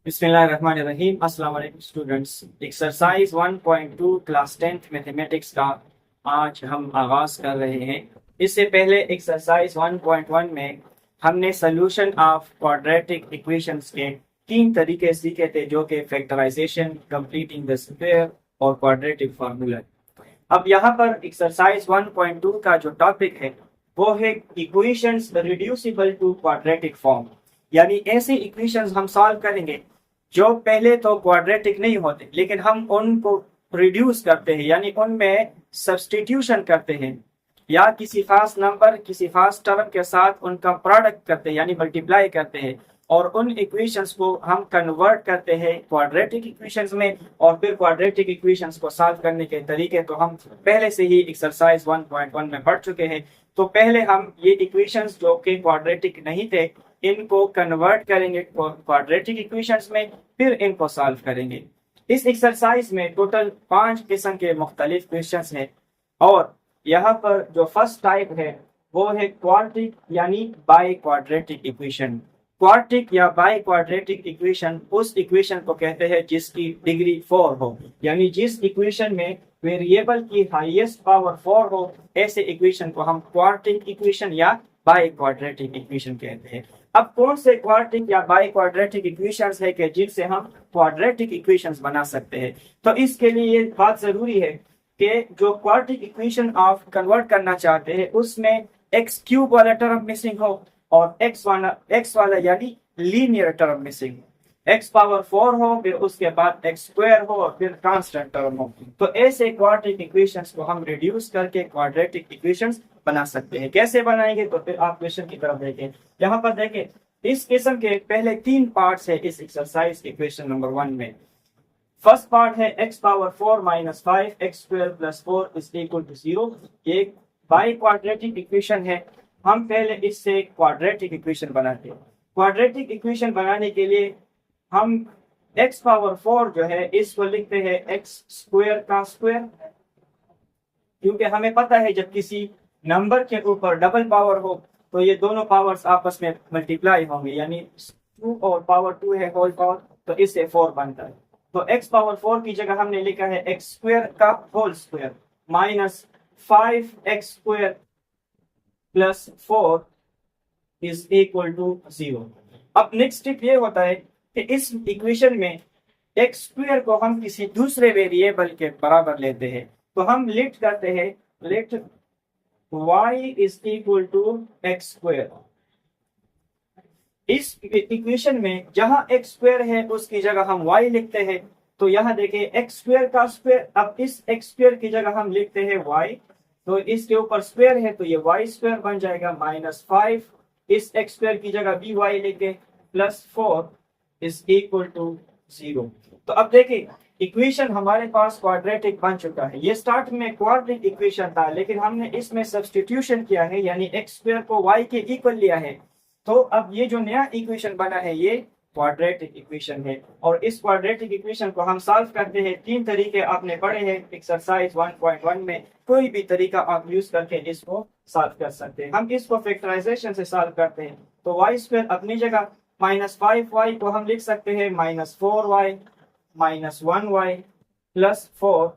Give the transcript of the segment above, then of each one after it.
बिस्मिल्लाहिर्रहमानिर्रहीम। अस्सलाम वालेकुम students. Exercise 1.2 class 10th mathematics का आज हम आगाज कर रहे हैं। इससे पहले एक्सरसाइज 1.1 में हमने सोल्यूशन ऑफ क्वाड्रेटिक इक्वेशंस के तीन तरीके सीखे थे, जो कि फैक्टराइजेशन, कंप्लीटिंग द स्क्वायर और क्वाड्रेटिक फार्मूला। अब यहाँ पर एक्सरसाइज 1.2 का जो टॉपिक है वो है equations reducible to quadratic form, यानी ऐसे इक्वेशंस हम सॉल्व करेंगे जो पहले तो क्वाड्रेटिक नहीं होते, लेकिन हम उनको रिड्यूस करते हैं, यानी उनमें सब्सटीट्यूशन करते हैं, या किसी खास नंबर किसी खास टर्म के साथ उनका प्रोडक्ट करते हैं, यानी मल्टीप्लाई करते हैं, और उन इक्वेशंस को हम कन्वर्ट करते हैं क्वाड्रेटिक इक्वेशंस में। और फिर क्वाड्रेटिक इक्वेशंस को सॉल्व करने के तरीके तो हम पहले से ही एक्सरसाइज 1.1 में पढ़ चुके हैं। तो पहले हम ये इक्वेशंस जो कि क्वाड्रेटिक नहीं थे इनको कन्वर्ट करेंगे क्वाड्रेटिक इक्वेशंस में, फिर इनको सॉल्व करेंगे। इस एक्सरसाइज में टोटल 5 किस्म के मुख्तलिफ क्वेश्चंस हैं, और यहाँ पर जो फर्स्ट टाइप है वो है क्वाड्रिक यानी बाई क्वाड्रेटिक इक्वेशन। क्वाड्रिक या बाई क्वाड्रेटिक इक्वेशन उस इक्वेशन को कहते हैं जिसकी डिग्री 4 हो, यानी जिस इक्वेशन में वेरिएबल की हाईएस्ट पावर 4 हो, ऐसे इक्वेशन को हम क्वाड्रिक इक्वेशन या बाई क्वाड्रेटिक इक्वेशन कहते हैं। अब कौन से क्वाड्रिक या बाई क्वाड्रेटिक इक्वेशंस है कि जिनसे हम क्वाड्रेटिक इक्वेशंस बना सकते हैं। तो इसके लिए ये बात जरूरी है कि जो क्वाड्रिक इक्वेशन आप कन्वर्ट करना चाहते हैं उसमें एक्स क्यूब वाला टर्म मिसिंग हो और एक्स वाला यानी linear term missing, x power 4 हो, फिर उसके बाद एक्स स्क्वायर हो और फिर कांस्टेंट टर्म हो। तो ऐसे क्वाड्रिक इक्वेशंस को हम रिड्यूस करके क्वाड्रेटिक इक्वेशंस बना सकते हैं। कैसे बनाएंगे तो फिर आप क्वेश्चन की तरफ देखें। यहाँ पर देखें, इस किस्म के पहले 3 पार्ट्स है इस एक्सरसाइज के क्वेश्चन नंबर 1 में। फर्स्ट पार्ट है x power 4 minus 5 x square plus 4 is equal to 0। ये बाई क्वाड्रेटिक इक्वेशन है। हम पहले इससे क्वाड्रेटिक इक्वेशन बनाते हैं। क्वाड्रेटिक इक्वेशन बनाने के लिए हम एक्स पावर 4 जो है इसको लिखते हैं एक्स स्क्वायर का स्क्वायर, क्योंकि हमें पता है जब किसी नंबर के ऊपर डबल पावर हो तो ये दोनों पावर्स आपस में मल्टीप्लाई होंगे, यानी 2 और पावर 2 है होल पावर, तो इससे 4 बनता है। तो x पावर 4 की जगह हमने लिखा है एक्स स्क्वायर का whole square minus 5x square plus 4 is equal to 0। अब नेक्स्ट स्टेप ये होता है कि इस इक्वेशन में एक्स स्क्वायर को हम किसी दूसरे वेरिएबल के बराबर लेते हैं, तो हम लिट करते हैं let y is equal to x square. इस इक्वेशन में जहां एक्स स्क्वायर है उसकी जगह हम y लिखते हैं। तो यहाँ देखिए एक्स स्क्वायर का स्क्वायर, अब इस एक्स स्क्वायर की जगह हम लिखते हैं y, तो इसके ऊपर स्क्वायर है तो ये y स्क्वायर बन जाएगा माइनस 5, इस एक्स स्क्वायर की जगह भी y लिखे प्लस 4 इज इक्वल टू 0। तो अब देखिए इक्वेशन हमारे पास क्वाड्रेटिक बन चुका है। ये स्टार्ट में क्वाड्रेटिक इक्वेशन था, लेकिन हमने इसमें सब्स्टिट्यूशन किया है, यानी एक्स स्क्वायर को y के इक्वल लिया है। तो अब ये जो नया इक्वेशन बना है ये क्वाड्रेटिक इक्वेशन है, और इस क्वाड्रेटिक इक्वेशन को हम सॉल्व करते हैं। 3 तरीके आपने पढ़े हैं एक्सरसाइज 1.1 में, कोई भी तरीका आप यूज करके इसको सॉल्व कर सकते हैं। हम इसको फैक्टराइजेशन से सॉल्व करते हैं, तो वाई स्क्वायर अपनी जगह माइनस 5y को हम लिख सकते हैं minus 4y minus 1y plus 4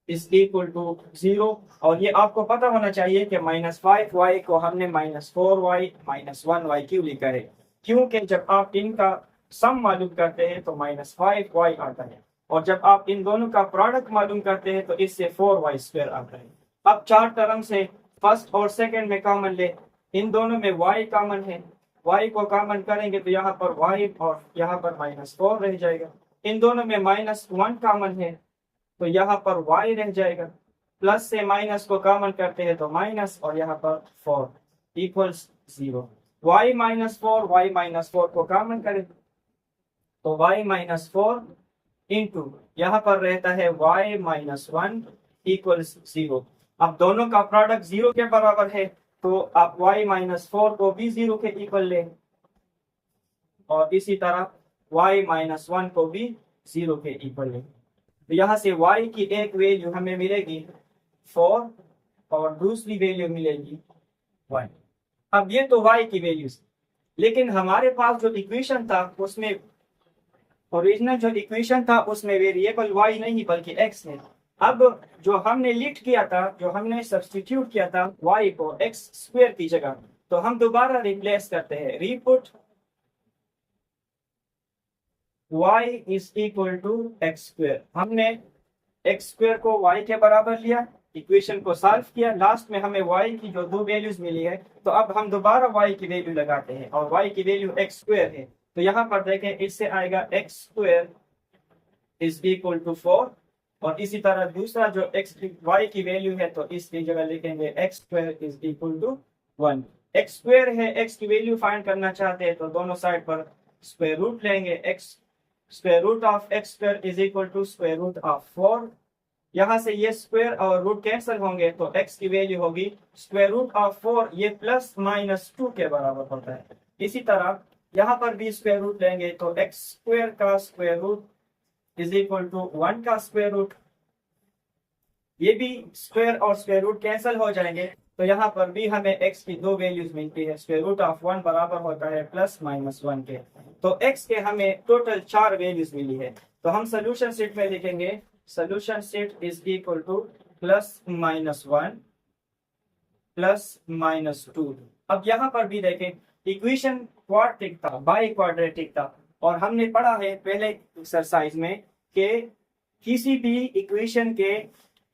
is equal to 0। और ये आपको पता होना चाहिए कि माइनस 5y को हमने माइनस 4y माइनस 1y क्यों लिखा है, क्योंकि जब आप इनका सम मालूम करते हैं तो माइनस 5y आता है, और जब आप इन दोनों का प्रोडक्ट मालूम करते हैं तो इससे 4y स्क्वायर आता है। अब 4 टर्म से फर्स्ट और सेकंड में कॉमन ले, इन दोनों में y कॉमन है, y को कॉमन करेंगे तो यहाँ पर y और यहाँ पर माइनस 4 रह जाएगा। इन दोनों में माइनस 1 कॉमन है तो यहाँ पर y रह जाएगा, प्लस से माइनस को कॉमन करते हैं तो माइनस, और यहाँ पर 4 equals 0। y minus 4 y minus 4 को कॉमन करें तो y माइनस 4 इंटू यहाँ पर रहता है y माइनस 1 इक्वल्स 0। अब दोनों का प्रोडक्ट 0 के बराबर है, तो आप y माइनस 4 को भी 0 के इक्वल लें, और इसी तरह y माइनस 1 को भी 0 के इक्वल लें। तो यहाँ से y की एक वैल्यू हमें मिलेगी 4 और दूसरी वैल्यू मिलेगी 1। अब ये तो y की वैल्यूज, लेकिन हमारे पास जो इक्वेशन था उसमें ओरिजिनल जो इक्वेशन था उसमें वेरिएबल y नहीं बल्कि x है। अब जो हमने लिट किया था, जो हमने सब्स्टिट्यूट किया था y को x स्क्वायर की जगह, तो हम दोबारा रिप्लेस करते हैं, reput y is equal to x square. हमने एक्स स्क्वायर को y के बराबर लिया, इक्वेशन को सॉल्व किया, लास्ट में हमें y की जो दो वैल्यूज मिली है, तो अब हम दोबारा y की वैल्यू लगाते हैं और y की वैल्यू एक्स स्क्वायर है। तो यहाँ पर देखें, इससे आएगा x square is equal to 4, और इसी तरह दूसरा जो y की वैल्यू है तो इसकी जगह लिखेंगे x square is equal to 1। X square है, x की वैल्यू फाइंड करना चाहते हैं तो दोनों साइड पर स्क्वायर रूट लेंगे, x square root of x square is equal to square root of 4। यहाँ से ये स्क्वायर और रूट कैंसिल होंगे तो x की वैल्यू होगी स्क्वायर रूट ऑफ 4, ये प्लस माइनस 2 के बराबर होता है। इसी तरह यहाँ पर भी स्क्वायर रूट लेंगे तो एक्स स्क्वायर का square root is equal to 1 का स्क्वायर रूट, ये भी स्क्वायर और स्क्वायर रूट कैंसिल हो जाएंगे, तो यहाँ पर भी हमें x की दो वैल्यूज मिलती है, स्क्वायर रूट ऑफ 1 बराबर होता है प्लस माइनस 1 के। तो x के हमें टोटल 4 वैल्यूज मिली है, तो हम सोल्यूशन शीट में लिखेंगे solution sheet is equal two plus minus 1 plus minus 2। अब यहाँ पर भी देखें, इक्वेशन क्वाड्रेटिक था, बाई क्वाड्रेटिक था, और हमने पढ़ा है पहले एक्सरसाइज में कि किसी भी इक्वेशन के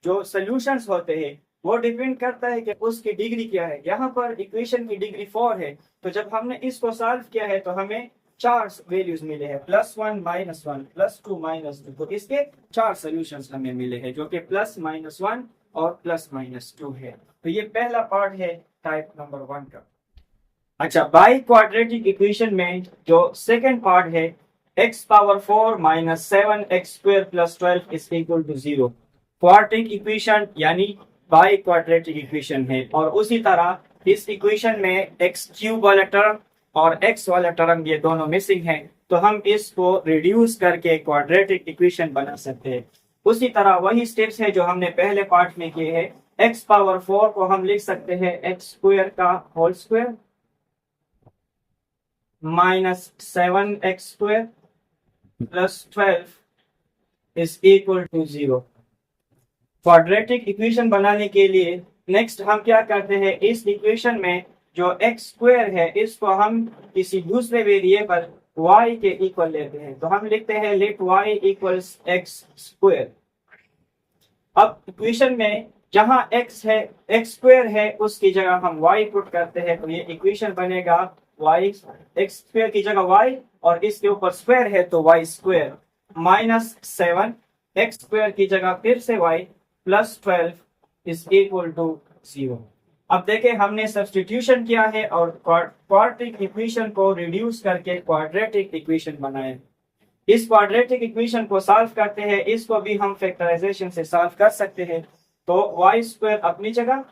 जो सॉल्यूशंस होते हैं वो डिपेंड करता है कि उसकी डिग्री क्या है। यहाँ पर इक्वेशन की डिग्री 4 है, तो जब हमने इसको सॉल्व किया है तो हमें 4 वैल्यूज मिले हैं, प्लस 1 माइनस 1 प्लस 2 माइनस 2, तो इसके 4 सॉल्यूशंस हमें मिले हैं जो कि प्लस माइनस 1 और प्लस माइनस 2 है। तो ये पहला पार्ट है टाइप नंबर 1 का। अच्छा, बाई क्वाड्रेटिक इक्वेशन में जो सेकंड पार्ट है, x power 4 minus 7x square plus 12 is equal to 0। Quadratic equation यानी बाई क्वाड्रेटिक इक्वेशन है, और उसी तरह इस इक्वेशन में x क्यूब वाला टर्म और x वाला टर्म ये दोनों मिसिंग है, तो हम इसको रिड्यूस करके क्वाड्रेटिक इक्वेशन बना सकते हैं। उसी तरह वही स्टेप्स है जो हमने पहले पार्ट में किए हैं। x पावर 4 को हम लिख सकते हैं x स्क्वायर का whole square minus 7x square plus 12 is equal to 0। Quadratic equation बनाने के लिए नेक्स्ट हम क्या करते हैं, इस इक्वेशन में जो x स्क्वायर है इसको हम किसी दूसरे वेरिएबल y के इक्वल लेते हैं, तो हम लिखते हैं let y equals x square. अब इक्वेशन में जहां x है, x स्क्वायर है, उसकी जगह हम y पुट करते हैं, तो ये इक्वेशन बनेगा y x स्क्वायर की जगह y और इसके ऊपर स्क्वायर है तो y square minus 7 x square की जगह फिर से y plus 12 is equal to 0। अब देखें, हमने सब्स्टिट्यूशन किया है और क्वाड्रेटिक इक्वेशन को रिड्यूस करके क्वाड्रेटिक इक्वेशन बनाए। इस क्वाड्रेटिक इक्वेशन को सॉल्व करते हैं, इसको भी हम फैक्टराइजेशन से सॉल्व कर सकते हैं। तो y स्क्वायर अपनी जगह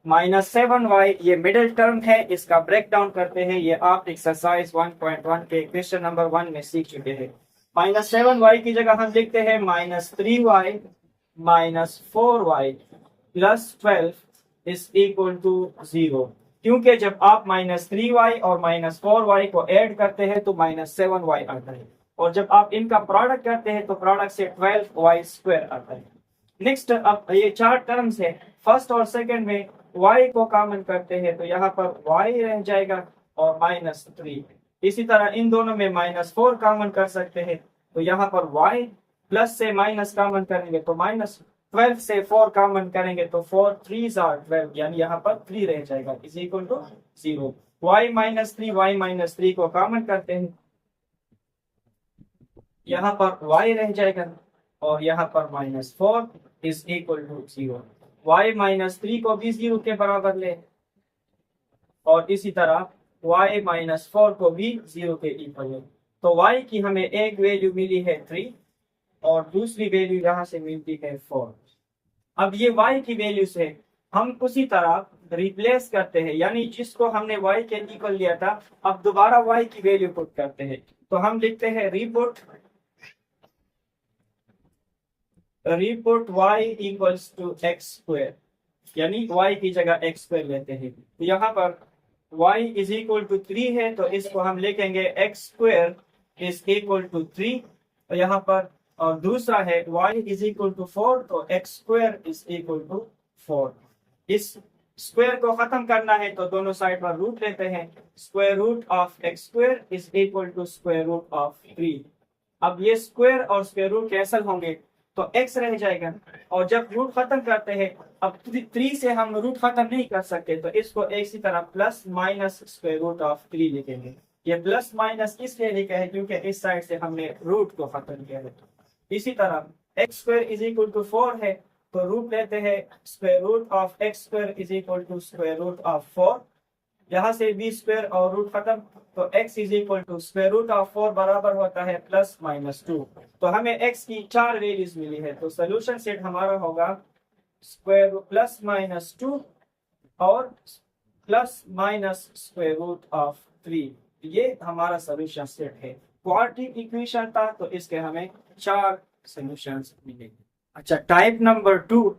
माइनस 7y, ये मिडिल टर्म है, इसका ब्रेक डाउन करते हैं, ये आप एक्सरसाइज 1.1 के क्वेश्चन नंबर 1 में सीख चुके हैं। माइनस 7y की जगह हम लिखते हैं minus 3y minus 4y plus 12 is equal to 0, क्योंकि जब आप माइनस 3y और माइनस 4y को ऐड करते हैं तो माइनस 7y आता है, और जब आप इनका प्रोडक्ट करते हैं तो प्रोडक्ट से 12y स्क्वायर आता है। नेक्स्ट, अब ये 4 टर्म्स है, फर्स्ट और सेकंड में y को कॉमन करते हैं तो यहाँ पर y रह जाएगा और माइनस 3। इसी तरह इन दोनों में माइनस 4 कॉमन कर सकते हैं, तो यहाँ पर y प्लस से माइनस कॉमन करेंगे तो माइनस 12 से 4 कॉमन करेंगे तो 4 3s are 12, यानी यहाँ पर 3 रह जाएगा is equal to 0। y minus 3 को कॉमन करते हैं, यहाँ पर y रह जाएगा और यहाँ पर minus 4 is equal to 0। y minus 3 को भी 0 के बराबर ले, और इसी तरह y माइनस 4 को भी 0 के इक्वल ले। तो y की हमें एक वैल्यू मिली है 3 और दूसरी वैल्यू यहाँ से मिलती है 4। अब ये y की वैल्यू से हम उसी तरह रिप्लेस करते हैं, यानी जिसको हमने y के इक्वल लिया था अब दोबारा y की वैल्यू पुट करते हैं, तो हम लिखते हैं reput y equals to x square, यानी y की जगह x स्क्वायर लेते हैं। तो यहाँ पर y इज इक्वल टू 3 है, तो इसको हम लिखेंगे x square is equal to 3 तो यहाँ पर, और दूसरा है y इज इक्वल टू 4, तो x square is equal to 4। इस स्क्वायर को खत्म करना है तो दोनों साइड पर रूट लेते हैं। Square root of x square is equal to square root of 3। अब ये स्क्वायर और स्क्वायर रूट कैंसिल होंगे तो x रह जाएगा, और जब रूट खत्म करते हैं, अब 3 से हम रूट खत्म नहीं कर सकते तो इसको एक ही तरह plus minus square root of 3 लिखेंगे। ये प्लस माइनस इसलिए लिखा है क्योंकि इस साइड से हमने रूट को खत्म किया है। इसी तरह x square is equal to 4 है, तो रूट लेते हैं square root of x square is equal to square root of 4। यहाँ से बी स्क्वायर और रूट खत्म, तो x is equal to square root of 4 बराबर होता है प्लस माइनस 2। तो हमें x की 4 वैल्यूज मिली है, तो सोल्यूशन सेट हमारा होगा स्क्वायर प्लस माइनस 2 और plus minus square root of 3। ये हमारा सोल्यूशन सेट है। क्वाड्रेटिक इक्वेशन था तो इसके हमें 4 सोल्यूशंस मिलेंगे। अच्छा, टाइप नंबर 2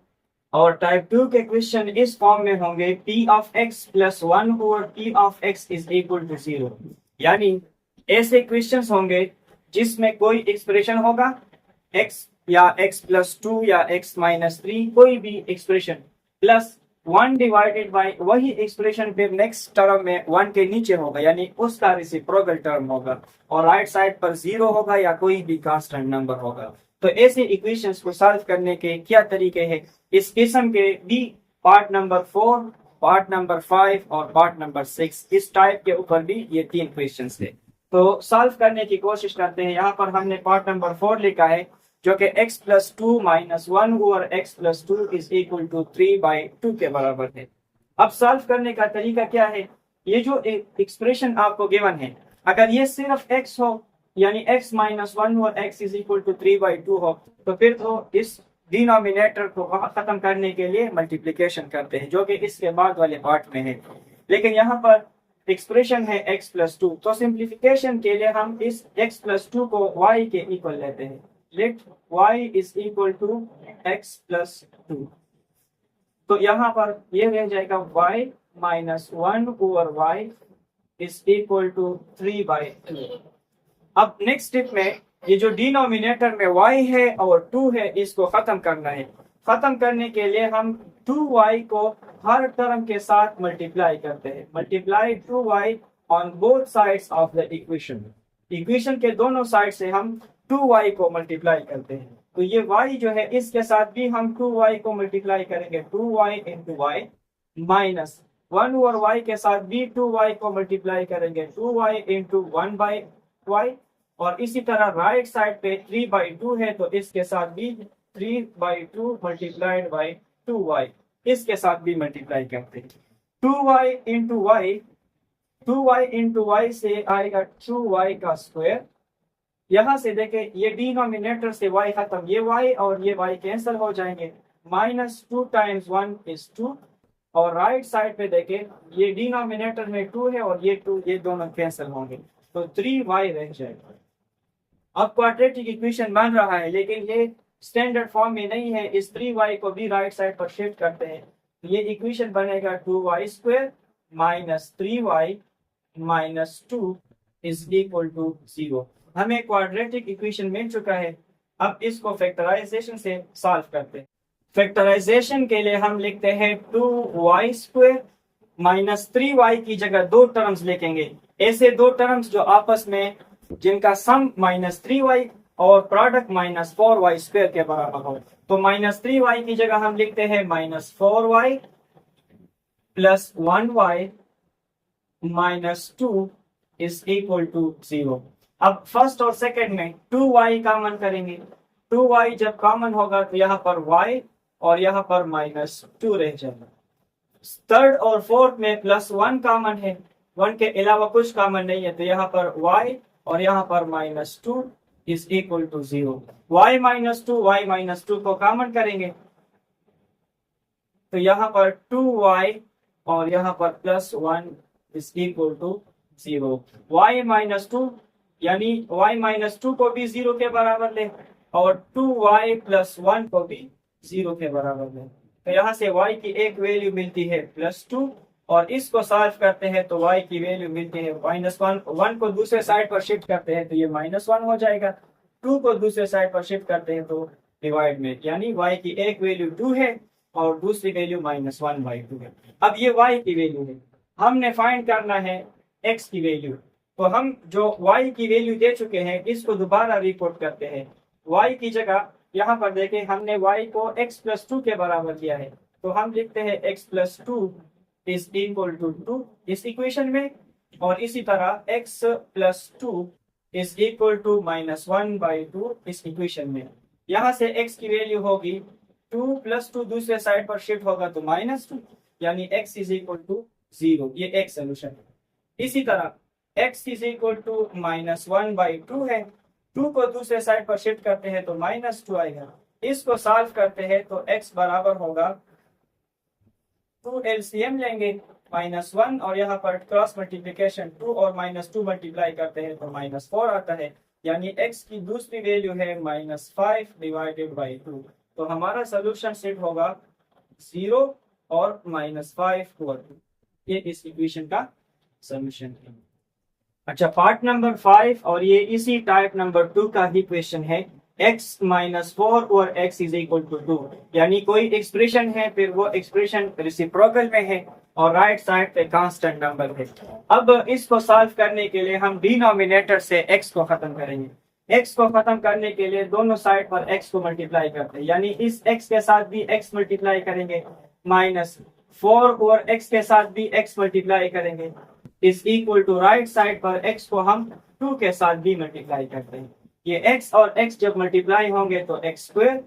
और टाइप 2 के क्वेश्चन इस फॉर्म में होंगे p of x plus 1 over p of x is equal to 0। यानी ऐसे क्वेश्चंस होंगे जिसमें कोई एक्सप्रेशन होगा x या x प्लस 2 या x माइनस 3, कोई भी एक्सप्रेशन प्लस 1 डिवाइडेड बाय वही एक्सप्रेशन फिर नेक्स्ट टर्म में 1 के नीचे होगा, यानी उसका रेसिप्रोकल टर्म होगा, और राइट साइड पर 0 होगा या कोई भी कांस्टेंट नंबर होगा। तो ऐसे इक्वेशंस को सॉल्व करने के क्या तरीके हैं, इस किस्म के भी पार्ट नंबर 4, पार्ट नंबर 5 और पार्ट नंबर 6, इस टाइप के ऊपर भी ये 3 क्वेश्चंस है। तो सॉल्व करने की कोशिश करते हैं। यहाँ पर हमने पार्ट नंबर 4 लिखा है जो कि x plus 2 minus 1 over x plus 2 is equal to 3/2 के बराबर है। अब सॉल्व करने का तरीका क्या है, ये जो एक्सप्रेशन आपको गिवन है, अगर ये सिर्फ x हो यानी x माइनस 1 और x इज इक्वल टू 3/2 हो, तो फिर तो इस डिनोमिनेटर को खत्म करने के लिए मल्टीप्लिकेशन करते हैं, जो कि इसके बाद वाले पार्ट में है। लेकिन यहाँ पर एक्सप्रेशन है x प्लस 2, तो सिंप्लीफिकेशन के लिए हम इस x प्लस 2 को y के इक्वल लेते हैं। Let y is equal to x plus 2, तो यहाँ पर ये रह जाएगा y minus 1 over y is equal to 3/2। अब नेक्स्ट स्टेप में ये जो डिनोमिनेटर में y है और 2 है, इसको खत्म करना है। खत्म करने के लिए हम 2y को हर टर्म के साथ मल्टीप्लाई करते हैं। Multiply 2y on both sides of the equation. Equation के दोनों साइड से हम 2y को मल्टीप्लाई करते हैं। तो ये y जो है इसके साथ भी हम 2y को मल्टीप्लाई करेंगे, 2y into y, minus 1 over y के साथ भी 2y को मल्टीप्लाई करेंगे, 2y इंटू 1/y, और इसी तरह राइट साइड पे 3/2 है तो इसके साथ भी 3/2 मल्टीप्लाइड बाई 2y, इसके साथ भी मल्टीप्लाई करते हैं। 2y इंटू y से आएगा 2y का स्क्वायर। यहां से देखें ये डिनोमिनेटर से y खत्म, ये y और ये y कैंसिल हो जाएंगे, माइनस 2 टाइम्स 1 इज 2, और राइट साइड पे देखें ये डिनोमिनेटर में 2 है और ये 2, ये दोनों कैंसिल होंगे, तो 3y रह जाएगा। अब क्वाड्रेटिक इक्वेशन बन रहा है लेकिन ये स्टैंडर्ड फॉर्म में नहीं है। इस 3y को भी राइट साइड पर शिफ्ट करते हैं, ये इक्वेशन बनेगा 2y square minus 3y minus 2 is equal to 0। हमें क्वाड्रेटिक इक्वेशन मिल चुका है। अब इसको फैक्टराइजेशन से सॉल्व करते हैं। फैक्टराइजेशन के लिए हम लिखते हैं 2y स्क्वायर माइनस 3y की जगह 2 टर्म्स लिखेंगे, ऐसे 2 टर्म्स जो आपस में जिनका सम माइनस 3y और प्रोडक्ट माइनस 4y स्क्वायर के बराबर हो। तो माइनस 3y की जगह हम लिखते हैं minus 4y plus 1y minus 2 is equal to 0। अब फर्स्ट और सेकंड में 2y कॉमन करेंगे, 2y जब कॉमन होगा तो यहाँ पर y और यहाँ पर माइनस 2 रह जाएगा। थर्ड और फोर्थ में प्लस 1 कॉमन है, 1 के अलावा कुछ कॉमन नहीं है, तो यहाँ पर y और यहाँ पर minus 2 is equal to 0। y minus 2 को कॉमन करेंगे तो यहाँ पर 2y और यहाँ पर plus 1 is equal to 0। y minus 2 यानी y माइनस 2 को भी 0 के बराबर ले और 2y प्लस 1 को भी 0 के बराबर ले, तो यहाँ से y की एक वैल्यू मिलती है प्लस 2, और इसको सॉल्व करते हैं तो y की वैल्यू मिलती है माइनस 1। 1 को दूसरे साइड पर शिफ्ट करते हैं तो ये माइनस 1 हो जाएगा। 2 को दूसरे साइड पर शिफ्ट करते हैं तो डिवाइड में, यानी y की एक वैल्यू 2 है और दूसरी वैल्यू -1/2 है। अब ये y की वैल्यू है, हमने फाइंड करना है x की वैल्यू। तो हम जो y की वैल्यू दे चुके हैं इसको दोबारा रिपोर्ट करते हैं। y की जगह यहाँ पर देखें, हमने y को x+2 के बराबर लिया है, तो हम लिखते हैं x+2 इज इक्वल टू 2 इस इक्वेशन में, और इसी तरह x+2 इज इक्वल टू -1/2 इस इक्वेशन में। यहाँ से x की वैल्यू होगी 2+2 दूसरे साइड पर शिफ्ट होगा तो -2, यानी x इज इक्वल टू 0। ये एक सोल्यूशन है। इसी तरह x इज इक्वल टू -1/2 है, 2 को दूसरे साइड पर शिफ्ट करते हैं तो -2 आएगा। इसको सॉल्व करते हैं तो x बराबर होगा 2 LCM लेंगे -1 और यहाँ पर क्रॉस मल्टीप्लिकेशन 2 और -2 मल्टीप्लाई करते हैं तो -4 आता है, यानी x की दूसरी वैल्यू है -5/2। तो हमारा सोल्यूशन सेट होगा 0 और -5/2। ये इस इक्वेशन का सोल्यूशन है। अच्छा, पार्ट नंबर 5 और ये इसी टाइप नंबर 2 का ही क्वेश्चन है। x -4 और x इज इक्वल टू 2, यानी कोई एक्सप्रेशन है, फिर वो एक्सप्रेशन रेसिप्रोकल में है और राइट साइड पे कांस्टेंट नंबर है। अब इसको सॉल्व करने के लिए हम डिनोमिनेटर से x को खत्म करेंगे। x को खत्म करने के लिए दोनों साइड पर x को मल्टीप्लाई करते हैं, यानी इस x के साथ भी x मल्टीप्लाई करेंगे, -4 और x के साथ भी x मल्टीप्लाई करेंगे, is equal to right side पर x को हम 2 के साथ भी मल्टीप्लाई करते हैं। ये x और x जब मल्टीप्लाई होंगे तो x²,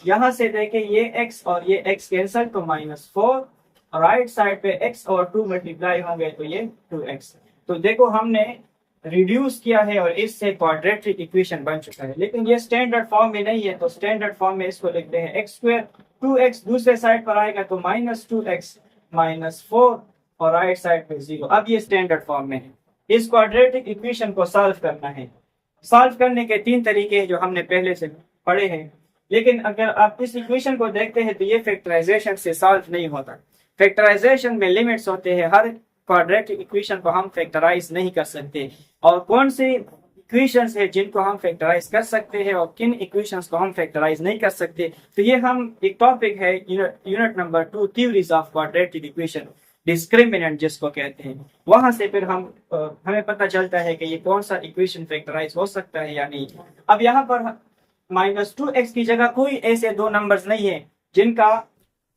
यहाँ से देखें ये x और ये x कैंसल तो -4, राइट साइड पे x और 2 मल्टीप्लाई होंगे तो ये 2x। तो देखो हमने रिड्यूस किया है और इससे क्वाड्रेटिक इक्वेशन बन चुका है, लेकिन ये स्टैंडर्ड फॉर्म में नहीं है, तो स्टैंडर्ड फॉर्म में इसको लिखते हैं x², 2x दूसरे साइड पर आएगा तो -2x -4 और राइट साइड पे 0। अब ये स्टैंडर्ड फॉर्म में है। इस क्वाड्रेटिक इक्वेशन को सॉल्व करना है। सॉल्व करने के 3 तरीके हैं जो हमने पहले से पढ़े हैं, लेकिन अगर आप इस इक्वेशन को देखते हैं तो ये फैक्टराइजेशन से सॉल्व नहीं होता। फैक्टराइजेशन में लिमिट्स होते हैं, हर क्वाड्रेटिक इक्वेशन को हम फैक्टराइज नहीं कर सकते। और कौन से इक्वेशंस है जिनको हम फैक्टराइज कर सकते हैं और किन इक्वेशंस को हम फैक्टराइज नहीं कर सकते, तो ये हम एक टॉपिक है unit number 2 theories of quadratic equation, discriminant जिसको कहते हैं, वहां से फिर हम हमें पता चलता है कि ये कौन सा इक्वेशन फैक्टराइज हो सकता है या नहीं। अब यहाँ पर -2x की जगह कोई ऐसे दो नंबर्स नहीं है जिनका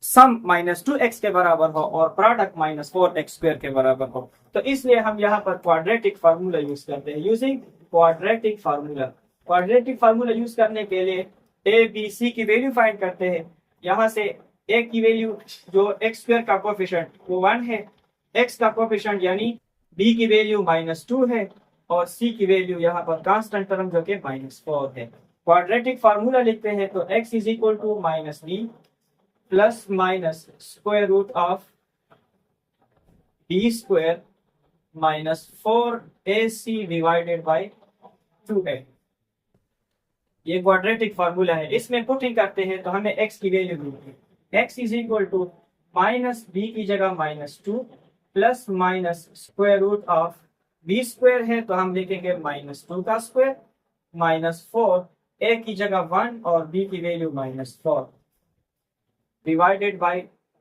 सम -2x के बराबर हो और प्रोडक्ट -4x² के बराबर हो, तो इसलिए हम यहाँ पर क्वाड्रेटिक फार्मूला यूज करते हैं। Using quadratic formula, quadratic formula use करने के लिए a b c की वैल्यू फाइंड करते हैं। यहाँ से a की वैल्यू जो x² का कोफिशिएंट वो 1 है, x का कोफिशिएंट यानी b की वैल्यू -2 है और c की वैल्यू यहाँ पर कांस्टेंट टर्म जो कि -4 है। क्वाड्रेटिक फार्मूला लिखते हैं तो x is equal to -b plus minus square root of b² -4ac divided by 2a। ये क्वाड्रेटिक फार्मूला है। इसमें पुटिंग करते हैं तो हमें x की वैल्यू मिलती है। x is equal to -b की जगह -2 plus minus square root of b² है तो हम लिखेंगे -2 का स्क्वायर -4, a की जगह 1 और b की वैल्यू -4 डिवाइडेड बाय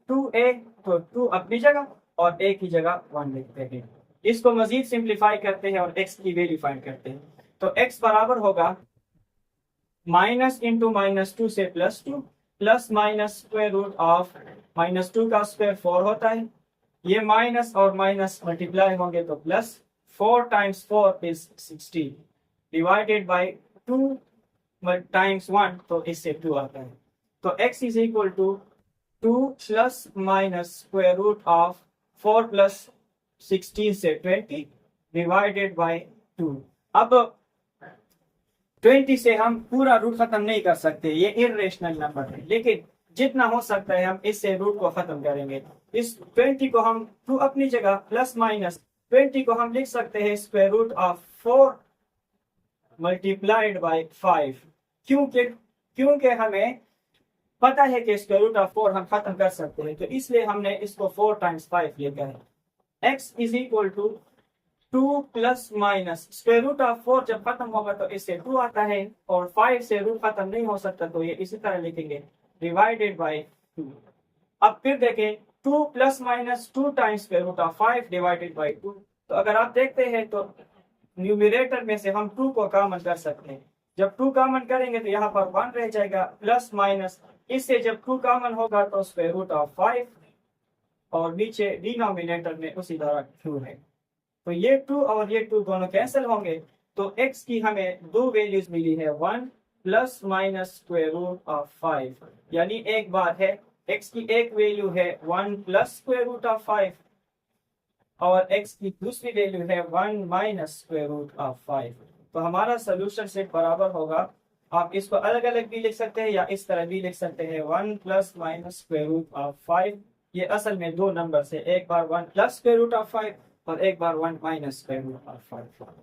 2a, तो 2 अपनी जगह और a की जगह 1 लिखते हैं। इसको मजीद सिंप्लीफाई करते हैं और x की वैल्यू फाइंड करते हैं, तो x बराबर होगा माइनस इंटू -2 से +2 plus minus square root of -2 का स्क्वायर 4 होता है, ये माइनस और माइनस मल्टीप्लाई होंगे तो plus, 4 times 4 is 16 divided by 2 times 1 तो इससे 2 आता है। तो x is equal to 2 plus minus square root of 4 plus 16 से 20 डिवाइडेड बाय 2। अब 20 से हम पूरा रूट खत्म नहीं कर सकते, ये इर्रेशनल नंबर है, लेकिन जितना हो सकता है हम इससे रूट को खत्म करेंगे। इस 20 को हम 2 अपनी जगह प्लस माइनस 20 को हम लिख सकते हैं square root of 4 multiplied by 5, क्योंकि हमें पता है कि स्क्वायर रूट ऑफ 4 हम खत्म कर सकते हैं, तो इसलिए हमने इसको 4 टाइम्स 5 लिखा है। x is equal to 2 plus minus square root of 4 जब खत्म होगा तो इससे 2 आता है, और 5 से रूट खत्म नहीं हो सकता तो ये इसी तरह लिखेंगे डिवाइडेड बाय 2। अब फिर देखें 2 plus minus 2 times square root of 5 divided by 2। तो अगर आप देखते हैं तो न्यूमरेटर में से हम 2 को कॉमन कर सकते हैं। जब 2 कॉमन करेंगे तो यहाँ पर 1 रह जाएगा, प्लस माइनस इससे जब 2 कॉमन होगा तो स्क्वायर रूट ऑफ 5, और नीचे डिनोमिनेटर में उसी तरह 2 है। तो ये 2 और ये 2 दोनों कैंसिल होंगे, तो x की हमें दो वैल्यूज मिली है, 1 plus minus square root of 5। यानी एक बात है x की एक वैल्यू है 1 प्लस स्क्वायर रूट ऑफ 5, और x की दूसरी वैल्यू है 1 माइनस स्क्वायर रूट ऑफ 5। तो हमारा सोल्यूशन सेट बराबर होगा, आप इसको अलग अलग भी लिख सकते हैं या इस तरह भी लिख सकते हैं, 1 plus minus square root of 5। ये असल में दो नंबर से, एक बार 1 प्लस स्क्वायर रूट ऑफ 5 और एक बार 1 माइनस स्क्वायर रूट ऑफ 5।